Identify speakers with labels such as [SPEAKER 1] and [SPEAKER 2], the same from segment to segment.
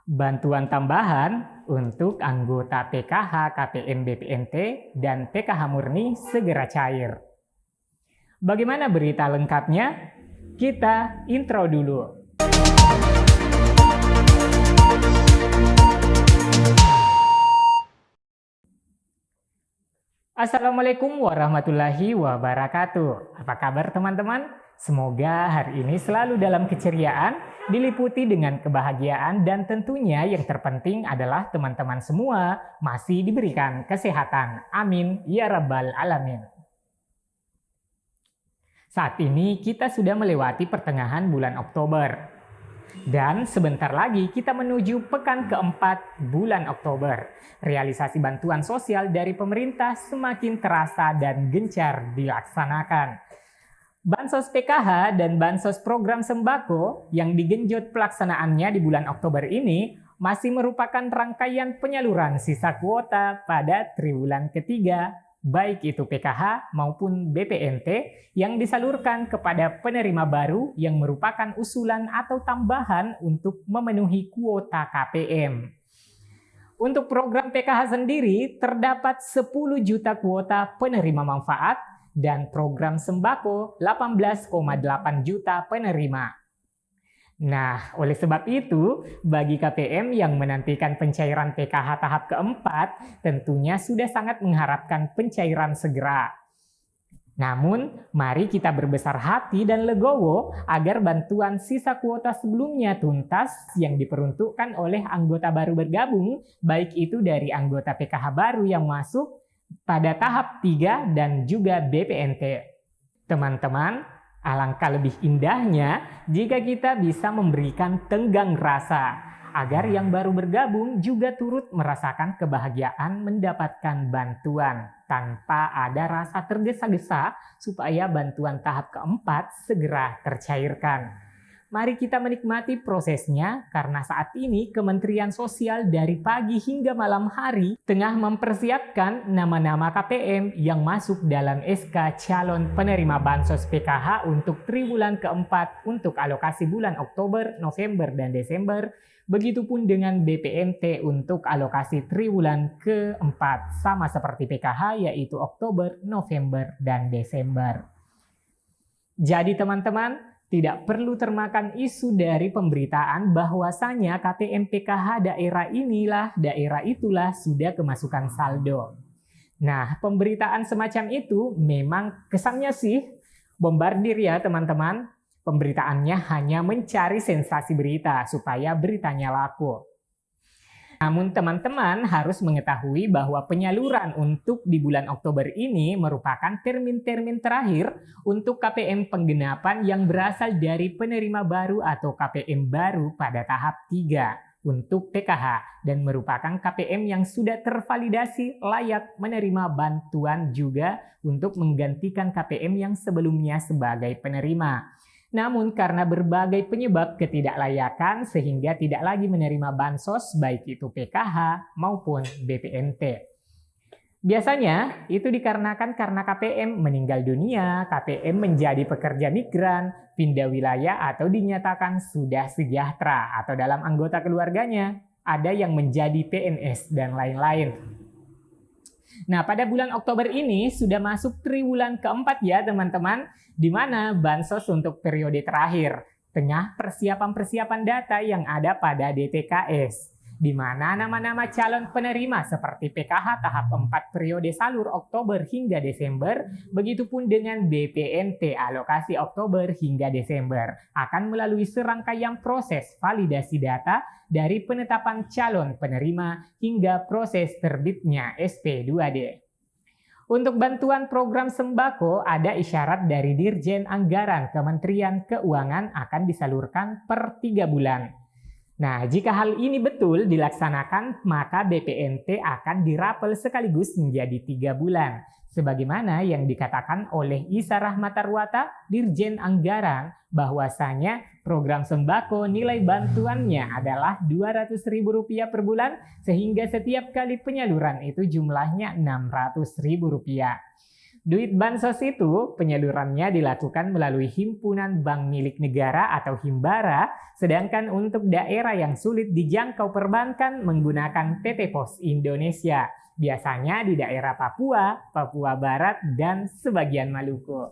[SPEAKER 1] Bantuan tambahan untuk anggota PKH, KPM BPNT, dan PKH murni segera cair. Bagaimana berita lengkapnya? Kita intro dulu. Assalamualaikum warahmatullahi wabarakatuh. Apa kabar teman-teman? Semoga hari ini selalu dalam keceriaan, diliputi dengan kebahagiaan, dan tentunya yang terpenting adalah teman-teman semua masih diberikan kesehatan. Amin ya rabbal alamin. Saat ini kita sudah melewati pertengahan bulan Oktober. Dan sebentar lagi kita menuju pekan keempat bulan Oktober. Realisasi bantuan sosial dari pemerintah semakin terasa dan gencar dilaksanakan. Bansos PKH dan Bansos program sembako yang digenjot pelaksanaannya di bulan Oktober ini masih merupakan rangkaian penyaluran sisa kuota pada triwulan ketiga, baik itu PKH maupun BPNT yang disalurkan kepada penerima baru yang merupakan usulan atau tambahan untuk memenuhi kuota KPM. Untuk program PKH sendiri terdapat 10 juta kuota penerima manfaat dan program sembako 18,8 juta penerima. Nah, oleh sebab itu, bagi KPM yang menantikan pencairan PKH tahap keempat, tentunya sudah sangat mengharapkan pencairan segera. Namun, mari kita berbesar hati dan legowo agar bantuan sisa kuota sebelumnya tuntas yang diperuntukkan oleh anggota baru bergabung, baik itu dari anggota PKH baru yang masuk pada tahap 3 dan juga BPNT. Teman-teman, alangkah lebih indahnya jika kita bisa memberikan tenggang rasa agar yang baru bergabung juga turut merasakan kebahagiaan mendapatkan bantuan tanpa ada rasa tergesa-gesa supaya bantuan tahap keempat segera tercairkan. Mari kita menikmati prosesnya karena saat ini Kementerian Sosial dari pagi hingga malam hari tengah mempersiapkan nama-nama KPM yang masuk dalam SK calon penerima Bansos PKH untuk triwulan keempat untuk alokasi bulan Oktober, November, dan Desember. Begitupun dengan BPNT untuk alokasi triwulan keempat sama seperti PKH yaitu Oktober, November, dan Desember. Jadi teman-teman, tidak perlu termakan isu dari pemberitaan bahwasanya KPM PKH daerah itulah sudah kemasukan saldo. Nah, pemberitaan semacam itu memang kesannya sih bombardir ya teman-teman. Pemberitaannya hanya mencari sensasi berita supaya beritanya laku. Namun teman-teman harus mengetahui bahwa penyaluran untuk di bulan Oktober ini merupakan termin-termin terakhir untuk KPM penggenapan yang berasal dari penerima baru atau KPM baru pada tahap 3 untuk PKH dan merupakan KPM yang sudah tervalidasi layak menerima bantuan juga untuk menggantikan KPM yang sebelumnya sebagai penerima. Namun karena berbagai penyebab ketidaklayakan sehingga tidak lagi menerima bansos baik itu PKH maupun BPNT. Biasanya itu dikarenakan karena KPM meninggal dunia, KPM menjadi pekerja migran, pindah wilayah atau dinyatakan sudah sejahtera atau dalam anggota keluarganya ada yang menjadi PNS dan lain-lain. Nah, pada bulan Oktober ini sudah masuk triwulan keempat ya teman-teman, di mana bansos untuk periode terakhir, tengah persiapan-persiapan data yang ada pada DTKS, di mana nama-nama calon penerima seperti PKH tahap 4 periode salur Oktober hingga Desember, begitupun dengan BPNT alokasi Oktober hingga Desember, akan melalui serangkaian proses validasi data dari penetapan calon penerima hingga proses terbitnya SP2D. Untuk bantuan program sembako, ada isyarat dari Dirjen Anggaran Kementerian Keuangan akan disalurkan per 3 bulan. Nah, jika hal ini betul dilaksanakan, maka BPNT akan dirapel sekaligus menjadi 3 bulan. Sebagaimana yang dikatakan oleh Isa Rahmatarwata, Dirjen Anggaran, bahwasanya program sembako nilai bantuannya adalah Rp200.000 per bulan, sehingga setiap kali penyaluran itu jumlahnya Rp600.000. Duit bansos itu penyalurannya dilakukan melalui himpunan bank milik negara atau Himbara, sedangkan untuk daerah yang sulit dijangkau perbankan menggunakan PT Pos Indonesia, biasanya di daerah Papua, Papua Barat, dan sebagian Maluku.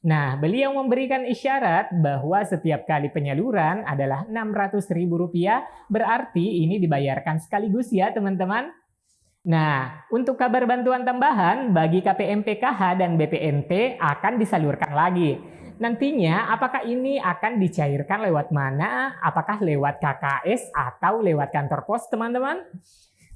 [SPEAKER 1] Nah, beliau memberikan isyarat bahwa setiap kali penyaluran adalah Rp600.000, berarti ini dibayarkan sekaligus ya teman-teman. Nah, untuk kabar bantuan tambahan bagi KPM PKH dan BPNT akan disalurkan lagi. Nantinya apakah ini akan dicairkan lewat mana? Apakah lewat KKS atau lewat kantor pos teman-teman?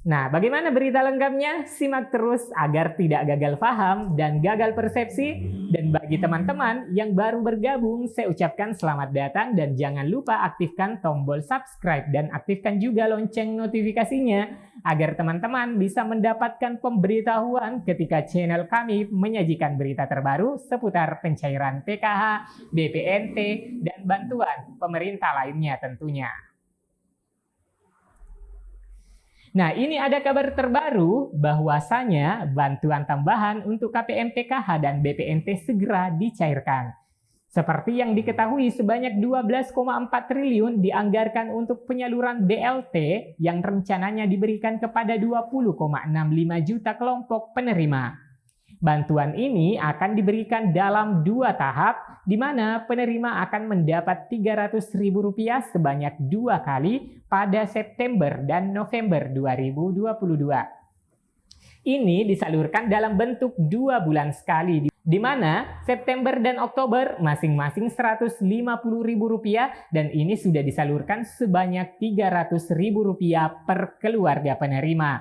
[SPEAKER 1] Nah, bagaimana berita lengkapnya? Simak terus agar tidak gagal paham dan gagal persepsi. Dan bagi teman-teman yang baru bergabung, saya ucapkan selamat datang dan jangan lupa aktifkan tombol subscribe dan aktifkan juga lonceng notifikasinya agar teman-teman bisa mendapatkan pemberitahuan ketika channel kami menyajikan berita terbaru seputar pencairan PKH, BPNT, dan bantuan pemerintah lainnya tentunya. Nah, ini ada kabar terbaru bahwasanya bantuan tambahan untuk KPM PKH dan BPNT segera dicairkan. Seperti yang diketahui, sebanyak 12,4 triliun dianggarkan untuk penyaluran BLT yang rencananya diberikan kepada 20,65 juta kelompok penerima. Bantuan ini akan diberikan dalam 2 tahap, di mana penerima akan mendapat Rp300.000 sebanyak 2 kali pada September dan November 2022. Ini disalurkan dalam bentuk 2 bulan sekali, di mana September dan Oktober masing-masing Rp150.000 dan ini sudah disalurkan sebanyak Rp300.000 per keluarga penerima.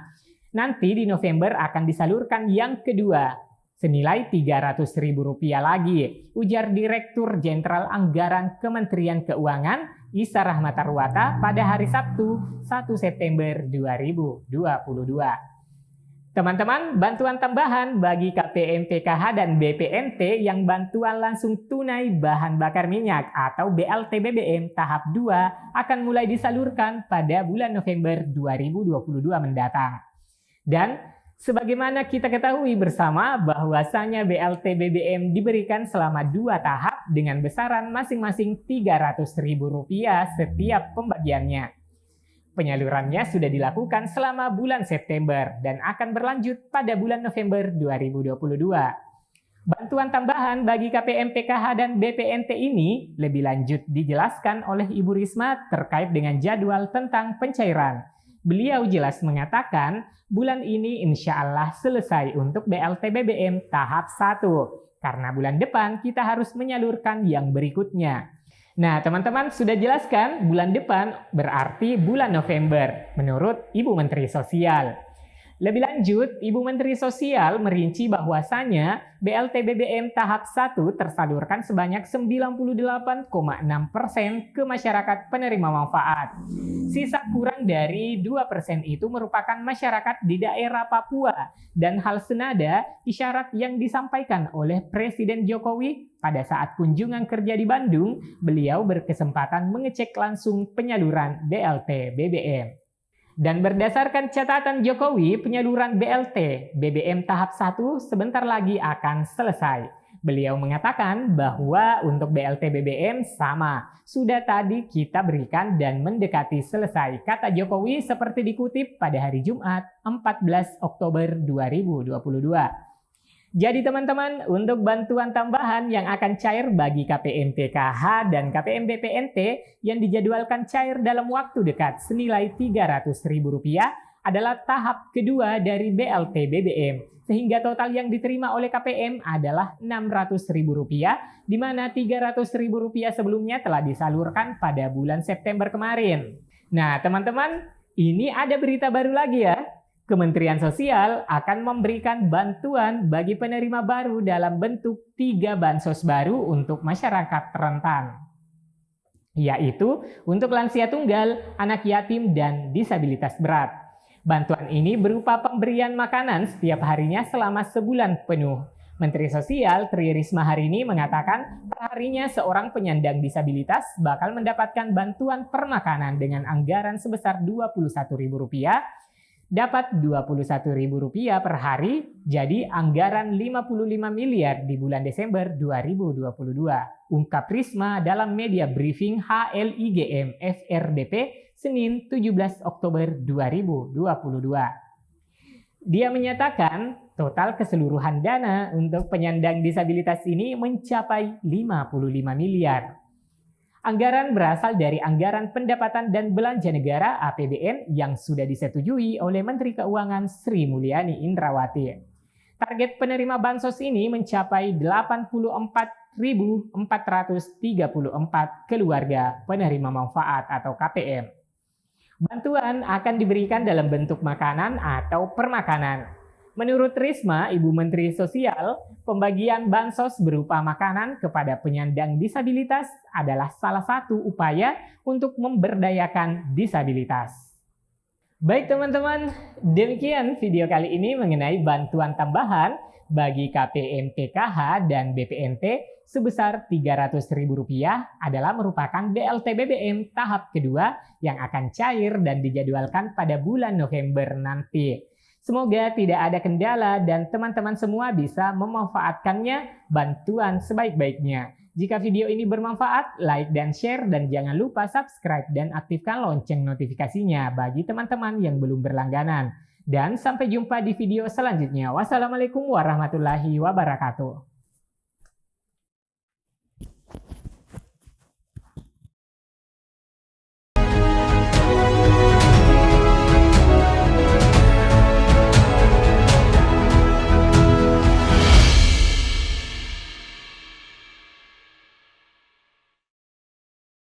[SPEAKER 1] Nanti di November akan disalurkan yang kedua, senilai Rp300.000 lagi, ujar Direktur Jenderal Anggaran Kementerian Keuangan Isa Rahmatarwata pada hari Sabtu 1 September 2022. Teman-teman, bantuan tambahan bagi KPM PKH dan BPNT yang bantuan langsung tunai bahan bakar minyak atau BLT BBM tahap 2 akan mulai disalurkan pada bulan November 2022 mendatang. Dan sebagaimana kita ketahui bersama bahwasanya BLT BBM diberikan selama 2 tahap dengan besaran masing-masing Rp300.000 setiap pembagiannya. Penyalurannya sudah dilakukan selama bulan September dan akan berlanjut pada bulan November 2022. Bantuan tambahan bagi KPM PKH dan BPNT ini lebih lanjut dijelaskan oleh Ibu Risma terkait dengan jadwal tentang pencairan. Beliau jelas mengatakan bulan ini insya Allah selesai untuk BLT BBM tahap 1. Karena bulan depan kita harus menyalurkan yang berikutnya. Nah teman-teman sudah jelaskan bulan depan berarti bulan November menurut Ibu Menteri Sosial. Lebih lanjut, Ibu Menteri Sosial merinci bahwasanya BLT BBM tahap 1 tersalurkan sebanyak 98,6% ke masyarakat penerima manfaat. Sisa kurang dari 2% itu merupakan masyarakat di daerah Papua. Dan hal senada isyarat yang disampaikan oleh Presiden Jokowi pada saat kunjungan kerja di Bandung, beliau berkesempatan mengecek langsung penyaluran BLT BBM. Dan berdasarkan catatan Jokowi, penyaluran BLT BBM tahap 1 sebentar lagi akan selesai. Beliau mengatakan bahwa untuk BLT BBM sama, sudah tadi kita berikan dan mendekati selesai, kata Jokowi seperti dikutip pada hari Jumat 14 Oktober 2022. Jadi teman-teman, untuk bantuan tambahan yang akan cair bagi KPM PKH dan KPM BPNT yang dijadwalkan cair dalam waktu dekat senilai Rp300.000 adalah tahap kedua dari BLT BBM, sehingga total yang diterima oleh KPM adalah Rp600.000, di mana Rp300.000 sebelumnya telah disalurkan pada bulan September kemarin. Nah teman-teman, ini ada berita baru lagi ya. Kementerian Sosial akan memberikan bantuan bagi penerima baru dalam bentuk 3 bansos baru untuk masyarakat rentan, yaitu untuk lansia tunggal, anak yatim, dan disabilitas berat. Bantuan ini berupa pemberian makanan setiap harinya selama sebulan penuh. Menteri Sosial Tri Risma hari ini mengatakan perharinya seorang penyandang disabilitas bakal mendapatkan bantuan permakanan dengan anggaran sebesar Rp21.000. dapat Rp21.000 per hari, jadi anggaran 55 miliar di bulan Desember 2022. Ungkap Risma dalam media briefing HLIGM FRDP Senin 17 Oktober 2022. Dia menyatakan total keseluruhan dana untuk penyandang disabilitas ini mencapai 55 miliar. Anggaran berasal dari anggaran pendapatan dan belanja negara APBN yang sudah disetujui oleh Menteri Keuangan Sri Mulyani Indrawati. Target penerima bansos ini mencapai 84.434 keluarga penerima manfaat atau KPM. Bantuan akan diberikan dalam bentuk makanan atau permakanan. Menurut Risma, Ibu Menteri Sosial, pembagian bansos berupa makanan kepada penyandang disabilitas adalah salah satu upaya untuk memberdayakan disabilitas. Baik teman-teman, demikian video kali ini mengenai bantuan tambahan bagi KPM PKH dan BPNT sebesar Rp300.000 adalah merupakan BLT BBM tahap kedua yang akan cair dan dijadwalkan pada bulan November nanti. Semoga tidak ada kendala dan teman-teman semua bisa memanfaatkannya bantuan sebaik-baiknya. Jika video ini bermanfaat, like dan share dan jangan lupa subscribe dan aktifkan lonceng notifikasinya bagi teman-teman yang belum berlangganan. Dan sampai jumpa di video selanjutnya. Wassalamualaikum warahmatullahi wabarakatuh.